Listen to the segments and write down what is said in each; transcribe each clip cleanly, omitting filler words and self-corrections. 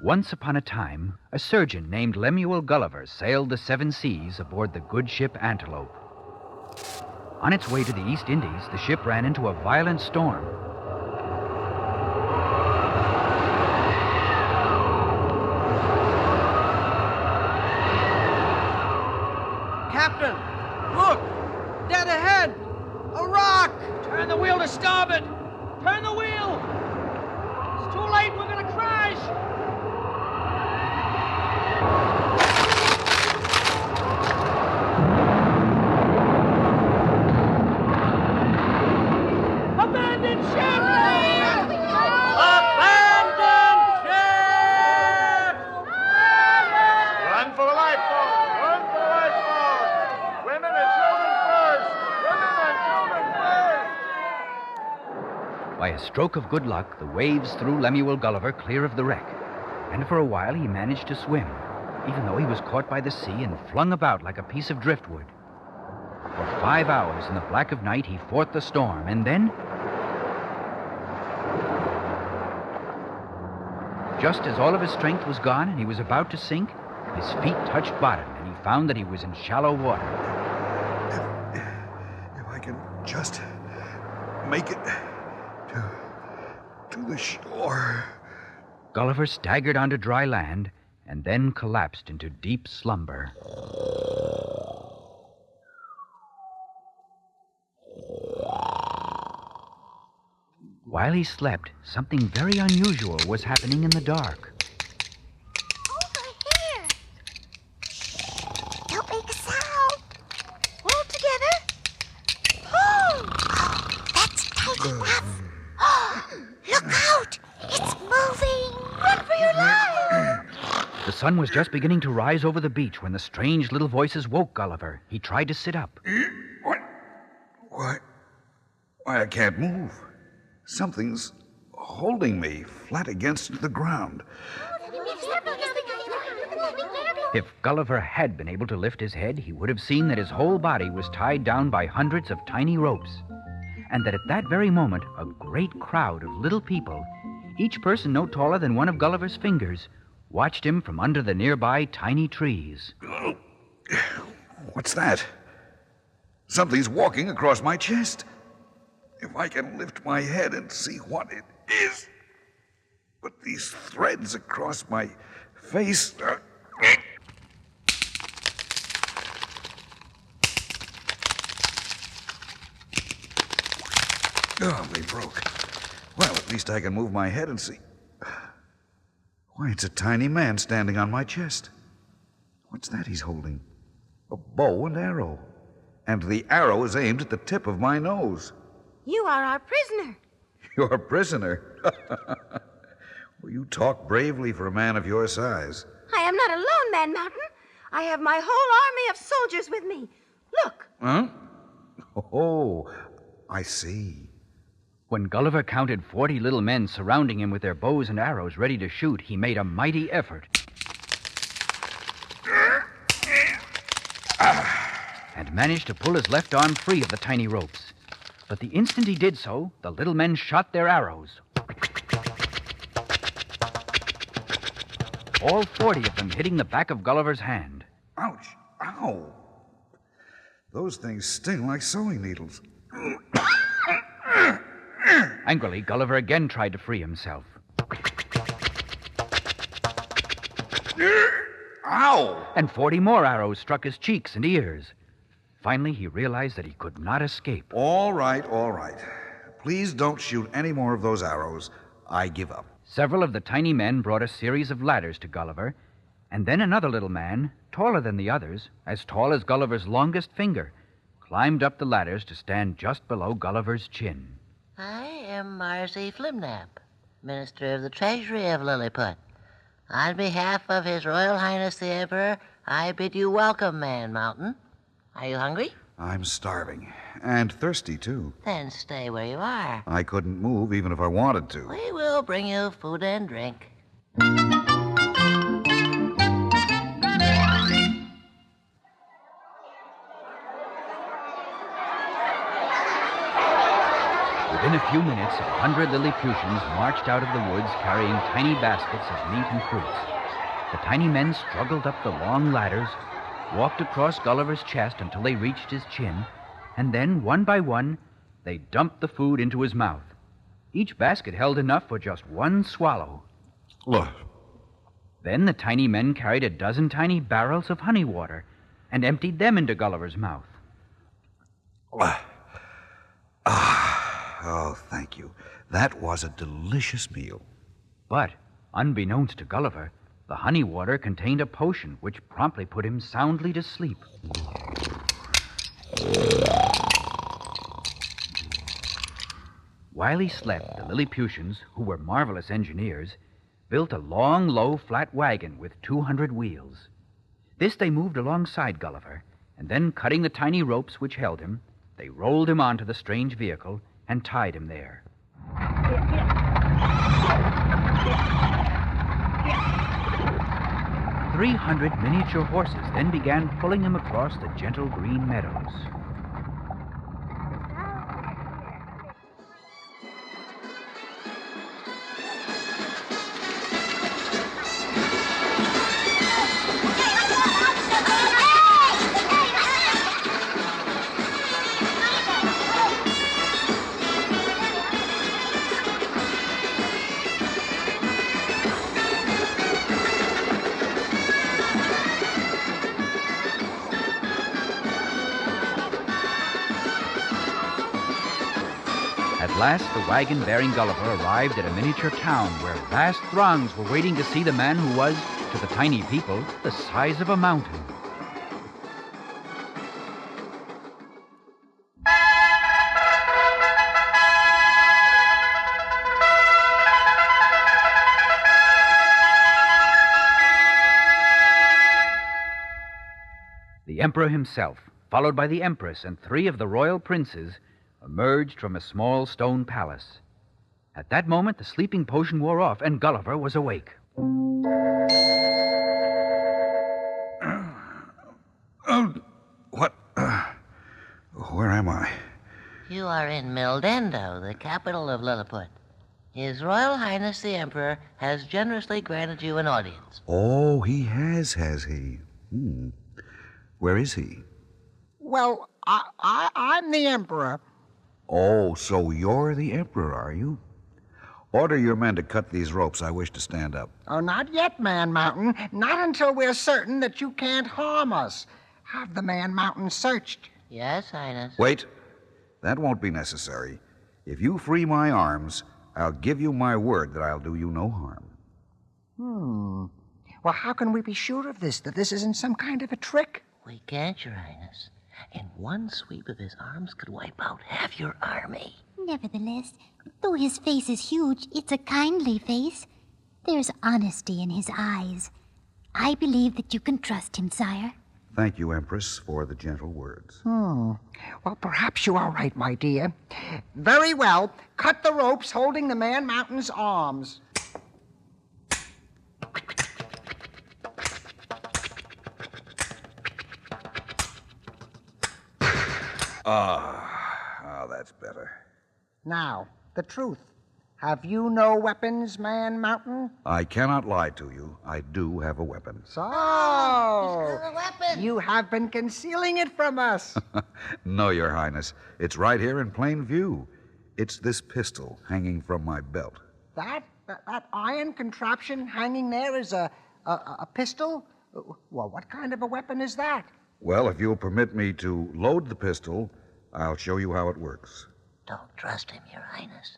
Once upon a time, a surgeon named Lemuel Gulliver sailed the 7 seas aboard the good ship Antelope. On its way to the East Indies, the ship ran into a violent storm. Captain, look! Dead ahead! A rock! Turn the wheel to starboard! Turn the wheel! It's too late, we're gonna crash! Abandon ship! Abandon ship! Run for the lifeboat! Run for the lifeboat! Women and children first! Women and children first! By a stroke of good luck, the waves threw Lemuel Gulliver clear of the wreck, and for a while he managed to swim, even though he was caught by the sea and flung about like a piece of driftwood. For 5 hours in the black of night, he fought the storm, and then, just as all of his strength was gone and he was about to sink, his feet touched bottom, and he found that he was in shallow water. If I can just make it to the shore. Gulliver staggered onto dry land and then collapsed into deep slumber. While he slept, something very unusual was happening in the dark. Over here. Don't make a sound. Hold together. Oh, that's tight enough. Look out! It's moving. Run for your life. The sun was just beginning to rise over the beach when the strange little voices woke Gulliver. He tried to sit up. What? Why, I can't move. Something's holding me flat against the ground. If Gulliver had been able to lift his head, he would have seen that his whole body was tied down by hundreds of tiny ropes, and that at that very moment, a great crowd of little people, each person no taller than one of Gulliver's fingers, watched him from under the nearby tiny trees. What's that? Something's walking across my chest. If I can lift my head and see what it is. But these threads across my face are... Oh, they broke. Well, at least I can move my head and see. Why, it's a tiny man standing on my chest. What's that he's holding? A bow and arrow. And the arrow is aimed at the tip of my nose. You are our prisoner. You're a prisoner? Well, you talk bravely for a man of your size. I am not alone, Man Mountain. I have my whole army of soldiers with me. Look. Huh? Oh, I see. When Gulliver counted 40 little men surrounding him with their bows and arrows ready to shoot, he made a mighty effort and managed to pull his left arm free of the tiny ropes. But the instant he did so, the little men shot their arrows. All 40 of them hitting the back of Gulliver's hand. Ouch. Ow. Those things sting like sewing needles. Angrily, Gulliver again tried to free himself. Ow! And 40 more arrows struck his cheeks and ears. Finally, he realized that he could not escape. All right. Please don't shoot any more of those arrows. I give up. Several of the tiny men brought a series of ladders to Gulliver, and then another little man, taller than the others, as tall as Gulliver's longest finger, climbed up the ladders to stand just below Gulliver's chin. I am Marcy Flimnap, Minister of the Treasury of Lilliput. On behalf of His Royal Highness the Emperor, I bid you welcome, Man Mountain. Are you hungry? I'm starving. And thirsty, too. Then stay where you are. I couldn't move even if I wanted to. We will bring you food and drink. With Within a few minutes, 100 Lilliputians marched out of the woods carrying tiny baskets of meat and fruits. The tiny men struggled up the long ladders, walked across Gulliver's chest until they reached his chin, and then, one by one, they dumped the food into his mouth. Each basket held enough for just one swallow. Look. Then the tiny men carried a dozen tiny barrels of honey water and emptied them into Gulliver's mouth. Oh, thank you. That was a delicious meal. But, unbeknownst to Gulliver, the honey water contained a potion which promptly put him soundly to sleep. While he slept, the Lilliputians, who were marvelous engineers, built a long, low, flat wagon with 200 wheels. This they moved alongside Gulliver, and then, cutting the tiny ropes which held him, they rolled him onto the strange vehicle and tied him there. 300 miniature horses then began pulling him across the gentle green meadows. At last, the wagon bearing Gulliver arrived at a miniature town where vast throngs were waiting to see the man who was, to the tiny people, the size of a mountain. The emperor himself, followed by the empress and 3 of the royal princes, emerged from a small stone palace. At that moment, the sleeping potion wore off, and Gulliver was awake. What? Where am I? You are in Mildendo, the capital of Lilliput. His Royal Highness the Emperor has generously granted you an audience. Oh, he has he? Where is he? Well, I'm the Emperor. Oh, so you're the Emperor, are you? Order your men to cut these ropes. I wish to stand up. Oh, not yet, Man Mountain. Not until we're certain that you can't harm us. Have the Man Mountain searched. Yes, Highness. Wait. That won't be necessary. If you free my arms, I'll give you my word that I'll do you no harm. Well, how can we be sure of this, that this isn't some kind of a trick? We can't, Your Highness. And one sweep of his arms could wipe out half your army. Nevertheless, though his face is huge, it's a kindly face. There's honesty in his eyes. I believe that you can trust him, sire. Thank you, Empress, for the gentle words. Well, perhaps you are right, my dear. Very well. Cut the ropes holding the Man Mountain's arms. That's better. Now, the truth. Have you no weapons, Man Mountain? I cannot lie to you. I do have a weapon. So, A weapon! you have been concealing it from us. No, Your Highness. It's right here in plain view. It's this pistol hanging from my belt. That iron contraption hanging there is a pistol? Well, what kind of a weapon is that? Well, if you'll permit me to load the pistol, I'll show you how it works. Don't trust him, Your Highness.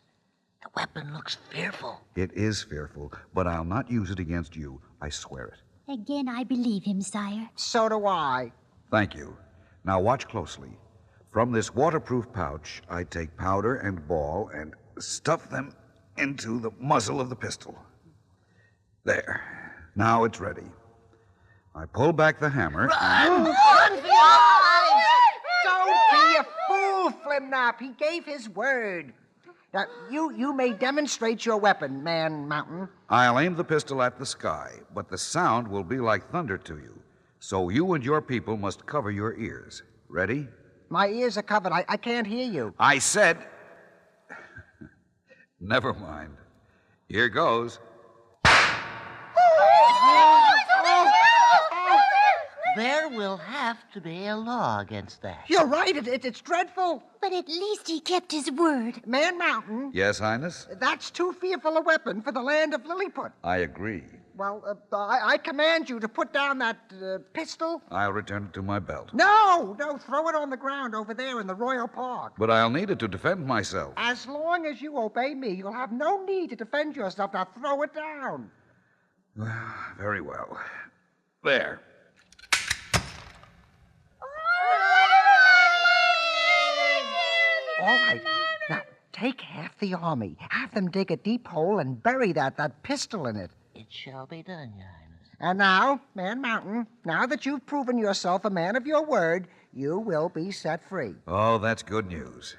The weapon looks fearful. It is fearful, but I'll not use it against you. I swear it. Again, I believe him, sire. So do I. Thank you. Now watch closely. From this waterproof pouch, I take powder and ball and stuff them into the muzzle of the pistol. There. Now it's ready. I pull back the hammer. Run for your lives! Don't be a fool, Flimnap. He gave his word. Now, you may demonstrate your weapon, Man Mountain. I'll aim the pistol at the sky, but the sound will be like thunder to you. So you and your people must cover your ears. Ready? My ears are covered. I can't hear you. I said... Never mind. Here goes. There will have to be a law against that. You're right. It's dreadful. But at least he kept his word. Man Mountain, Yes, Highness? that's too fearful a weapon for the land of Lilliput. I agree. Well, I command you to put down that pistol. I'll return it to my belt. No, throw it on the ground over there in the Royal Park. But I'll need it to defend myself. As long as you obey me, you'll have no need to defend yourself. Now throw it down. Very well. There. All right. Now, take half the army. Have them dig a deep hole and bury that pistol in it. It shall be done, Your Highness. And now, Man Mountain, now that you've proven yourself a man of your word, you will be set free. Oh, that's good news.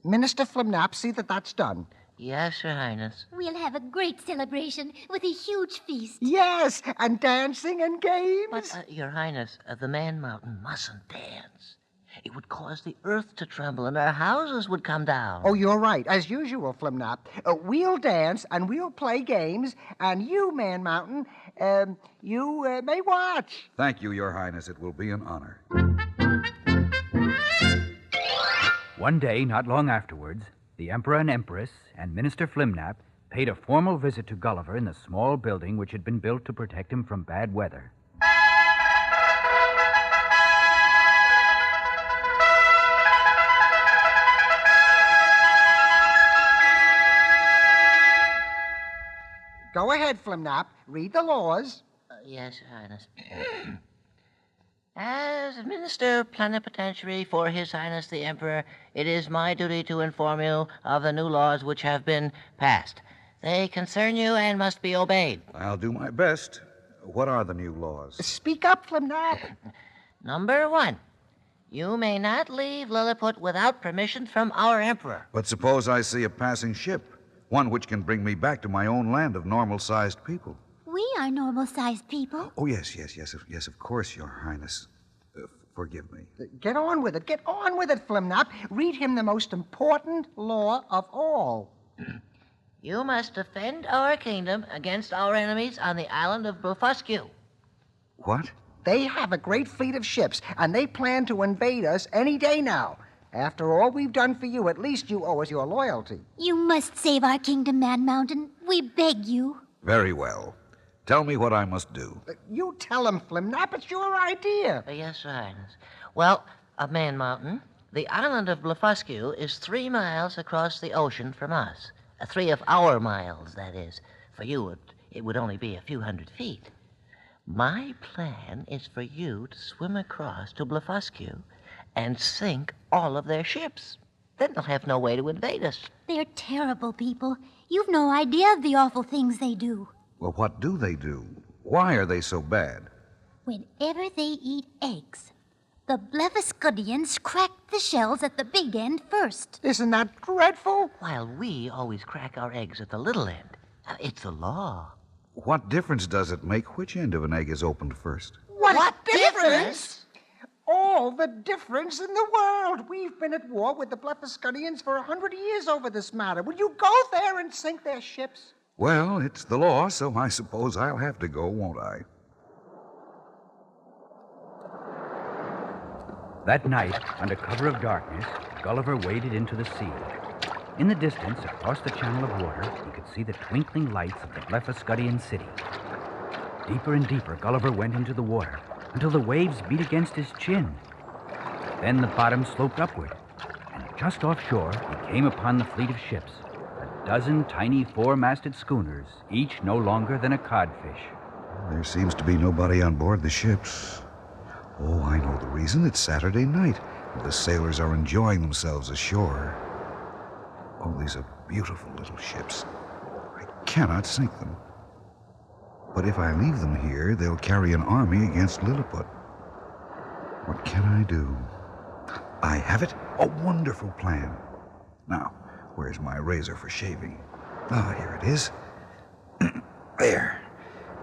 Minister Flimnap, see that that's done. Yes, Your Highness. We'll have a great celebration with a huge feast. Yes, and dancing and games. But, Your Highness, the Man Mountain mustn't dance. It would cause the earth to tremble and our houses would come down. Oh, you're right. As usual, Flimnap. We'll dance and we'll play games, and you, Man Mountain, you may watch. Thank you, Your Highness. It will be an honor. One day, not long afterwards, the Emperor and Empress and Minister Flimnap paid a formal visit to Gulliver in the small building which had been built to protect him from bad weather. Go ahead, Flimnap. Read the laws. Yes, Your Highness. As Minister Plenipotentiary for His Highness the Emperor, it is my duty to inform you of the new laws which have been passed. They concern you and must be obeyed. I'll do my best. What are the new laws? Speak up, Flimnap. Number 1, you may not leave Lilliput without permission from our Emperor. But suppose I see a passing ship, one which can bring me back to my own land of normal-sized people. We are normal-sized people. Oh, yes, of course, Your Highness. Forgive me. Get on with it, Flimnap. Read him the most important law of all. You must defend our kingdom against our enemies on the island of Blefuscu. What? They have a great fleet of ships, and they plan to invade us any day now. After all we've done for you, at least you owe us your loyalty. You must save our kingdom, Man Mountain. We beg you. Very well. Tell me what I must do. You tell him, Flimnap. It's your idea. Yes, Your Highness. Well, Man Mountain, the island of Blefuscu is 3 miles across the ocean from us. 3 of our miles, that is. For you, it would only be a few hundred feet. My plan is for you to swim across to Blefuscu and sink all of their ships. Then they'll have no way to invade us. They're terrible people. You've no idea of the awful things they do. Well, what do they do? Why are they so bad? Whenever they eat eggs, the Blefuscudians crack the shells at the big end first. Isn't that dreadful? While we always crack our eggs at the little end. It's the law. What difference does it make which end of an egg is opened first? What difference? All the difference in the world. We've been at war with the Blefuscudians for 100 years over this matter. Will you go there and sink their ships? Well, it's the law, so I suppose I'll have to go, won't I? That night, under cover of darkness, Gulliver waded into the sea. In the distance, across the channel of water, he could see the twinkling lights of the Blefuscudian city. Deeper and deeper, Gulliver went into the water until the waves beat against his chin. Then the bottom sloped upward, and just offshore, he came upon the fleet of ships, a dozen tiny 4-masted schooners, each no longer than a codfish. There seems to be nobody on board the ships. Oh, I know the reason. It's Saturday night, and the sailors are enjoying themselves ashore. Oh, these are beautiful little ships. I cannot sink them. But if I leave them here, they'll carry an army against Lilliput. What can I do? I have it. A wonderful plan. Now, where's my razor for shaving? Ah, here it is. There.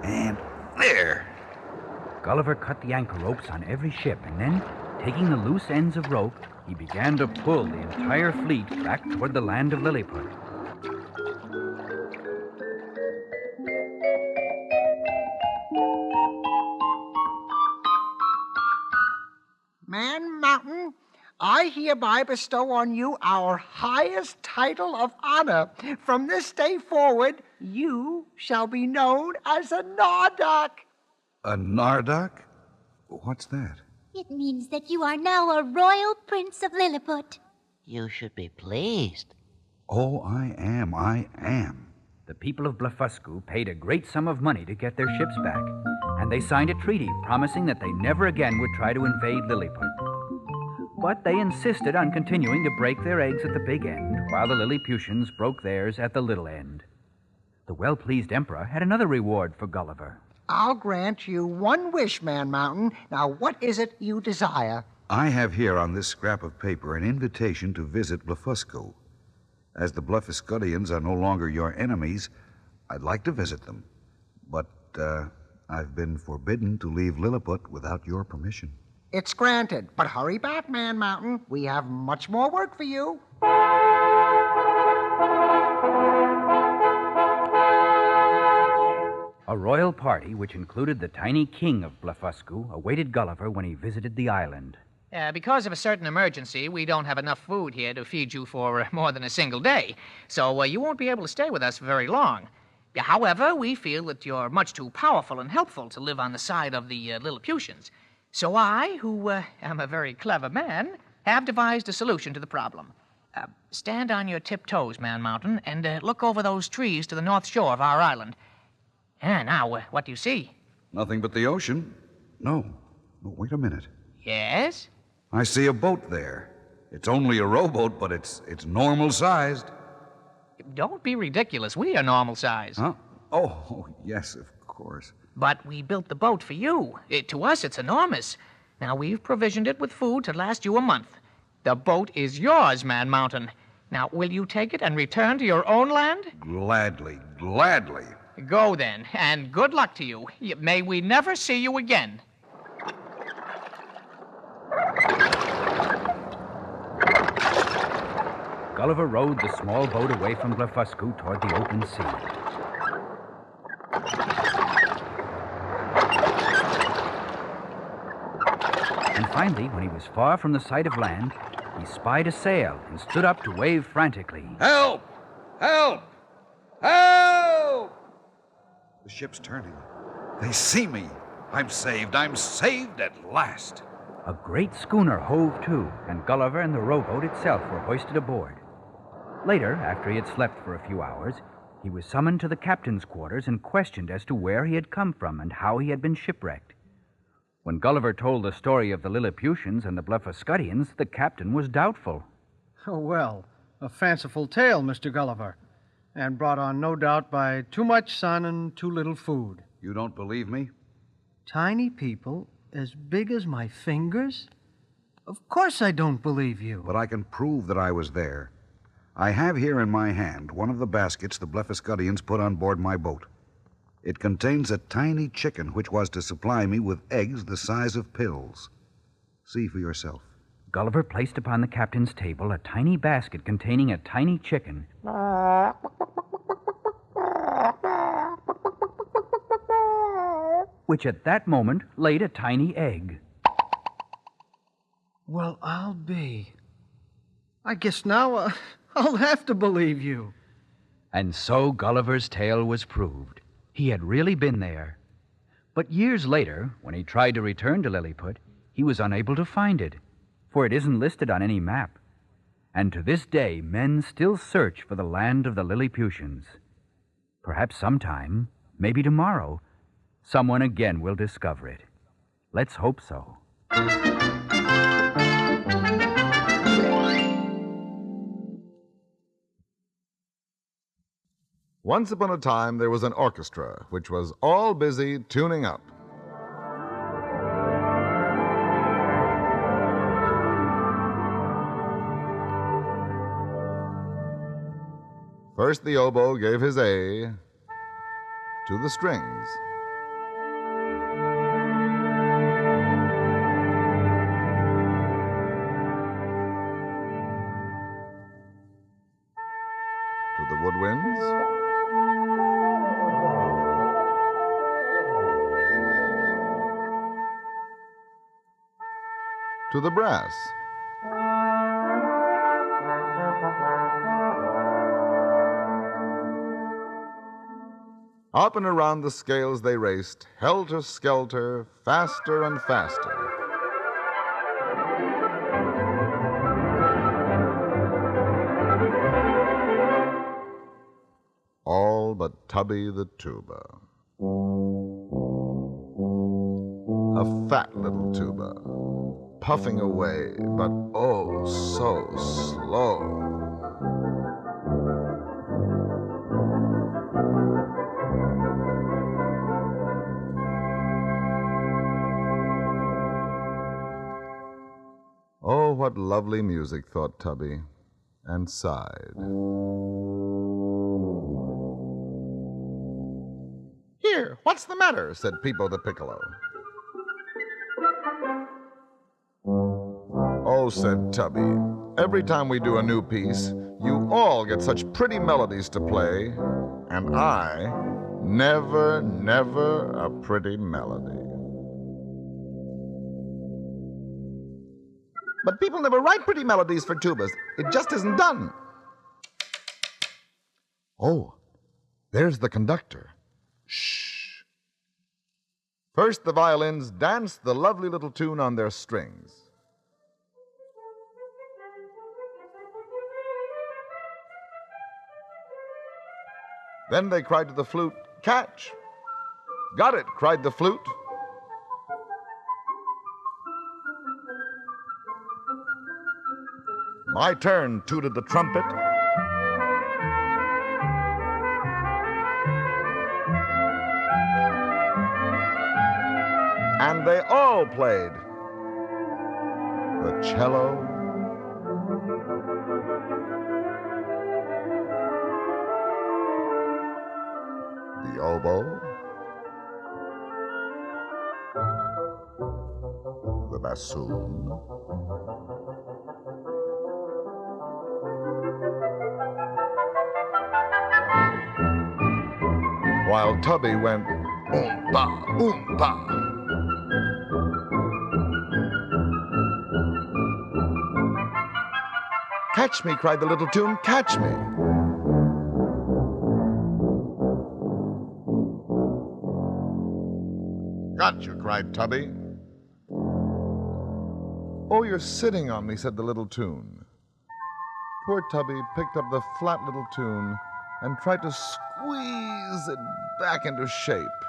And there. Gulliver cut the anchor ropes on every ship, and then, taking the loose ends of rope, he began to pull the entire fleet back toward the land of Lilliput. I hereby bestow on you our highest title of honor. From this day forward, you shall be known as a Nardoc. A Nardoc? What's that? It means that you are now a royal prince of Lilliput. You should be pleased. Oh, I am. The people of Blefuscu paid a great sum of money to get their ships back, and they signed a treaty promising that they never again would try to invade Lilliput. But they insisted on continuing to break their eggs at the big end, while the Lilliputians broke theirs at the little end. The well-pleased emperor had another reward for Gulliver. I'll grant you one wish, Man Mountain. Now, what is it you desire? I have here on this scrap of paper an invitation to visit Blefuscu. As the Blefuscudians are no longer your enemies, I'd like to visit them. But I've been forbidden to leave Lilliput without your permission. It's granted, but hurry back, Man Mountain. We have much more work for you. A royal party, which included the tiny king of Blefuscu, awaited Gulliver when he visited the island. Because of a certain emergency, we don't have enough food here to feed you for more than a single day. So you won't be able to stay with us for very long. However, we feel that you're much too powerful and helpful to live on the side of the Lilliputians. So I, who am a very clever man, have devised a solution to the problem. Stand on your tiptoes, Man Mountain, and look over those trees to the north shore of our island. Now, what do you see? Nothing but the ocean. No, wait a minute. Yes? I see a boat there. It's only a rowboat, but it's normal-sized. Don't be ridiculous. We are normal size. Huh? Oh, yes, of course. But we built the boat for you. To us, it's enormous. Now, we've provisioned it with food to last you a month. The boat is yours, Man Mountain. Now, will you take it and return to your own land? Gladly. Go then, and good luck to you. May we never see you again. Gulliver rowed the small boat away from Blefuscu toward the open sea. And finally, when he was far from the sight of land, he spied a sail and stood up to wave frantically. Help! Help! Help! The ship's turning. They see me. I'm saved at last. A great schooner hove to, and Gulliver and the rowboat itself were hoisted aboard. Later, after he had slept for a few hours, he was summoned to the captain's quarters and questioned as to where he had come from and how he had been shipwrecked. When Gulliver told the story of the Lilliputians and the Blefuscudians, the captain was doubtful. Oh, well, a fanciful tale, Mr. Gulliver, and brought on, no doubt, by too much sun and too little food. You don't believe me? Tiny people as big as my fingers? Of course I don't believe you. But I can prove that I was there. I have here in my hand one of the baskets the Blefuscudians put on board my boat. It contains a tiny chicken which was to supply me with eggs the size of pills. See for yourself. Gulliver placed upon the captain's table a tiny basket containing a tiny chicken. Which at that moment laid a tiny egg. Well, I'll be. I guess now I'll have to believe you. And so Gulliver's tale was proved. He had really been there. But years later, when he tried to return to Lilliput, he was unable to find it, for it isn't listed on any map. And to this day, men still search for the land of the Lilliputians. Perhaps sometime, maybe tomorrow, someone again will discover it. Let's hope so. Once upon a time, there was an orchestra which was all busy tuning up. First, the oboe gave his A to the strings. To the woodwinds. To the brass. Up and around the scales they raced, helter-skelter, faster and faster. All but Tubby the Tuba. A fat little tuba, puffing away, but oh, so slow. Oh, what lovely music, thought Tubby, and sighed. Here, what's the matter? Said Peepo the Piccolo. Oh, said Tubby, every time we do a new piece, you all get such pretty melodies to play, and I never a pretty melody. But people never write pretty melodies for tubas. It just isn't done. Oh, there's the conductor. Shh. First, the violins dance the lovely little tune on their strings. Then they cried to the flute, "Catch!" "Got it!" cried the flute. "My turn," tooted the trumpet. And they all played the cello, the oboe, the bassoon, while Tubby went oompa, oompa. "Catch me," cried the little tune, "catch me." "Got you," cried Tubby. "Oh, you're sitting on me," said the little tune. Poor Tubby picked up the flat little tune and tried to squeeze it back into shape.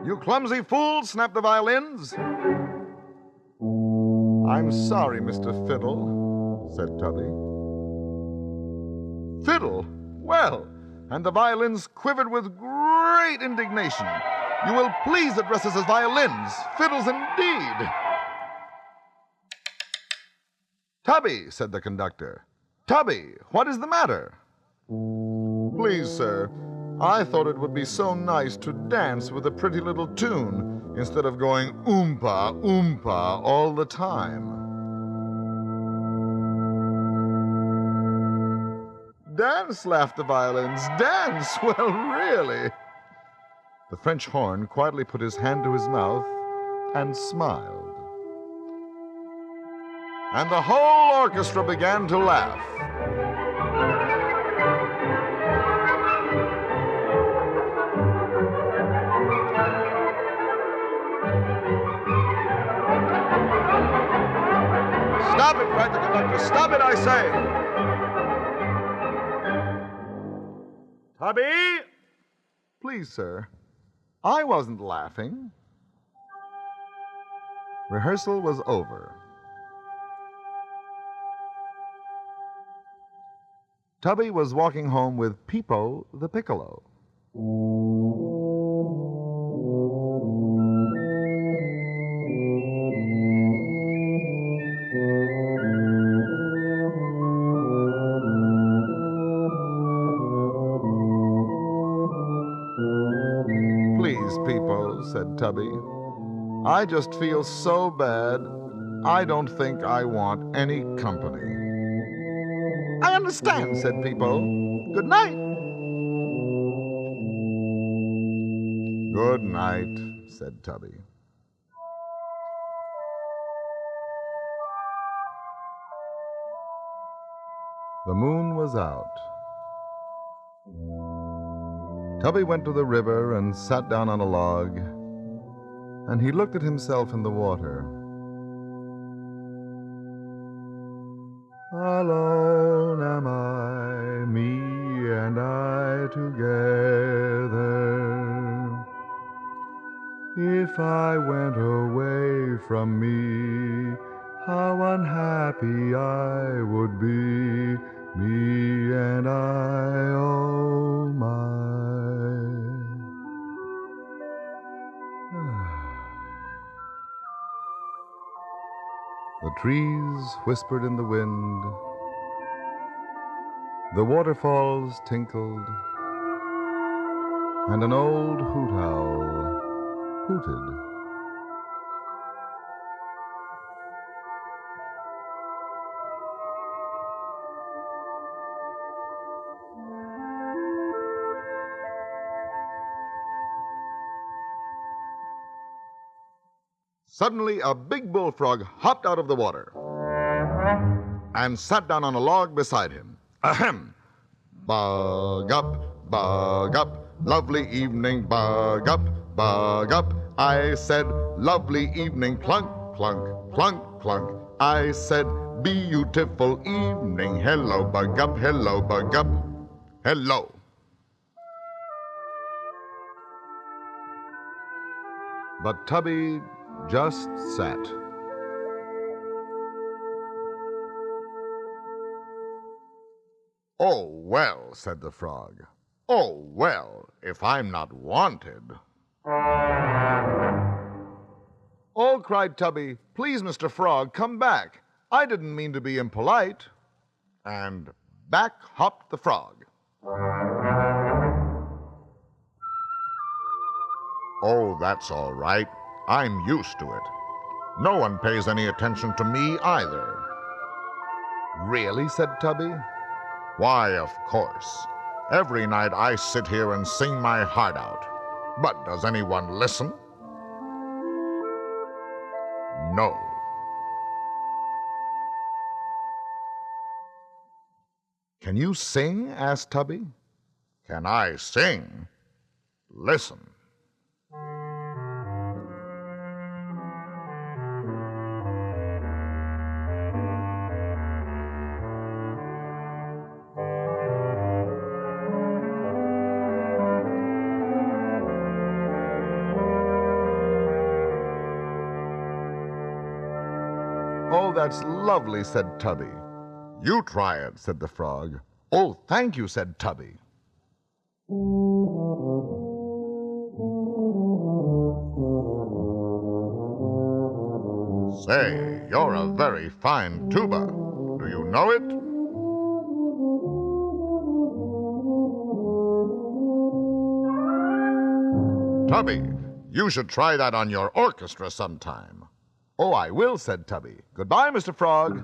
"You clumsy fool," snapped the violins. "I'm sorry, Mr. Fiddle," said Tubby. "Fiddle? Well," and the violins quivered with great indignation. "You will please address us as violins, fiddles indeed." "Tubby," said the conductor. "Tubby, what is the matter?" "Please, sir, I thought it would be so nice to dance with a pretty little tune instead of going oompa, oompa all the time." "Dance," laughed the violins. "Dance? Well, really." The French horn quietly put his hand to his mouth and smiled. And the whole orchestra began to laugh. "Stop it," cried the conductor. "Stop it, I say." "Tubby!" "Please, sir, I wasn't laughing." Rehearsal was over. Tubby was walking home with Peepo the Piccolo. "Please, Peepo," said Tubby, "I just feel so bad, I don't think I want any company." "I understand," said Peepo. "Good night." "Good night," said Tubby. The moon was out. Tubby went to the river and sat down on a log, and he looked at himself in the water. Alone am I, me and I together. If I went away from me, how unhappy I would be, me and I, oh my. The trees whispered in the wind, the waterfalls tinkled, and an old hoot owl hooted. Suddenly, a big bullfrog hopped out of the water and sat down on a log beside him. Ahem! Bug up, lovely evening, bug up. I said, lovely evening, clunk, clunk, clunk, clunk. I said, beautiful evening, hello, bug up, hello, bug up, hello. But Tubby just sat. Oh, well, said the frog. Oh, well, if I'm not wanted. Oh, cried Tubby, please, Mr. Frog, come back. I didn't mean to be impolite. And back hopped the frog. Oh, that's all right. I'm used to it. No one pays any attention to me either. Really? Said Tubby. Why, of course. Every night I sit here and sing my heart out. But does anyone listen? No. Can you sing? Asked Tubby. Can I sing? Listen. Oh, that's lovely, said Tubby. You try it, said the frog. Oh, thank you, said Tubby. Say, you're a very fine tuba. Do you know it? Tubby, you should try that on your orchestra sometime. Oh, I will, said Tubby. Goodbye, Mr. Frog.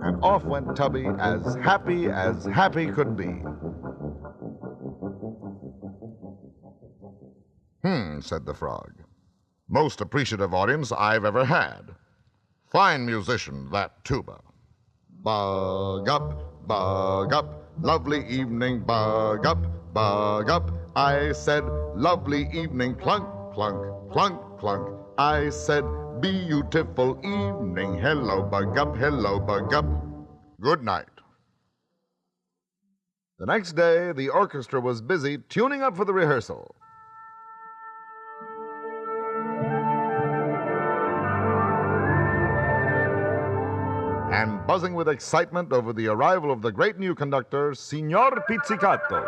And off went Tubby as happy could be. Said the frog. Most appreciative audience I've ever had. Fine musician, that tuba. Bug up, lovely evening, bug up. I said, lovely evening, clunk, clunk, clunk, clunk. I said, beautiful evening, hello, bug up, hello, bug up. Good night. The next day, the orchestra was busy tuning up for the rehearsal. And buzzing with excitement over the arrival of the great new conductor, Signor Pizzicato.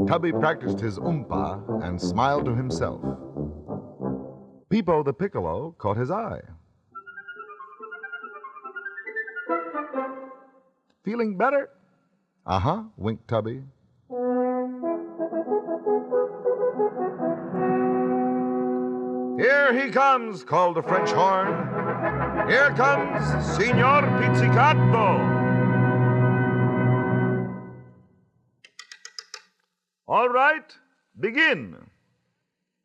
Tubby practiced his oompa and smiled to himself. Peepo the piccolo caught his eye. Feeling better? Uh-huh, winked Tubby. Here he comes, called the French horn. Here comes Signor Pizzicato. All right, begin.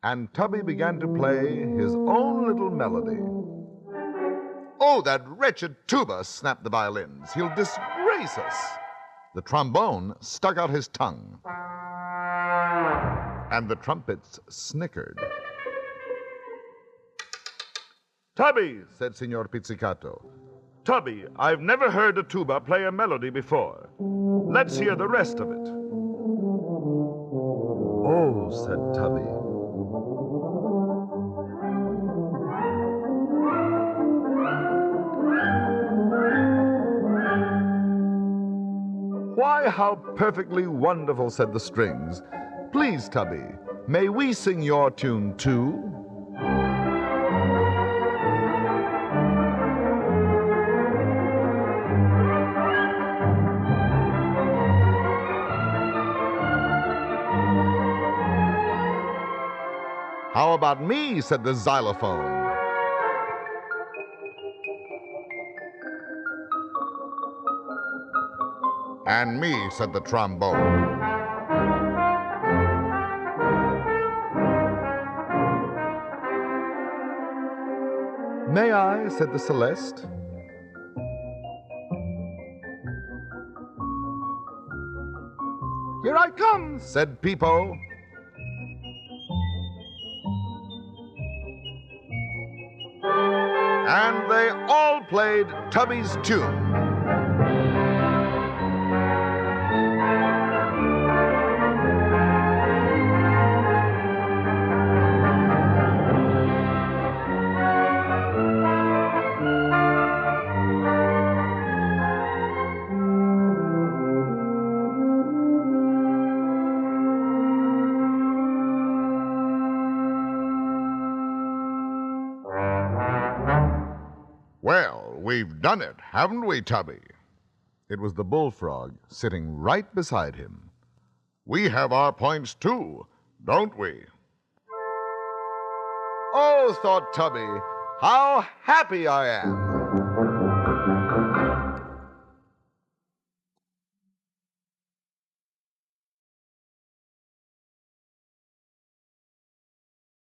And Tubby began to play his own little melody. Oh, that wretched tuba, snapped the violins. He'll disgrace us. The trombone stuck out his tongue. And the trumpets snickered. Tubby, Said Signor Pizzicato. Tubby, I've never heard a tuba play a melody before. Let's hear the rest of it. Oh, said Tubby. Why, how perfectly wonderful, said the strings. Please, Tubby, may we sing your tune too? How about me, said the xylophone. And me, said the trombone. May I, said the celeste. Here I come, said Peepo. And they all played Tubby's tune. Well, we've done it, haven't we, Tubby? It was the bullfrog sitting right beside him. We have our points too, don't we? Oh, thought Tubby, how happy I am.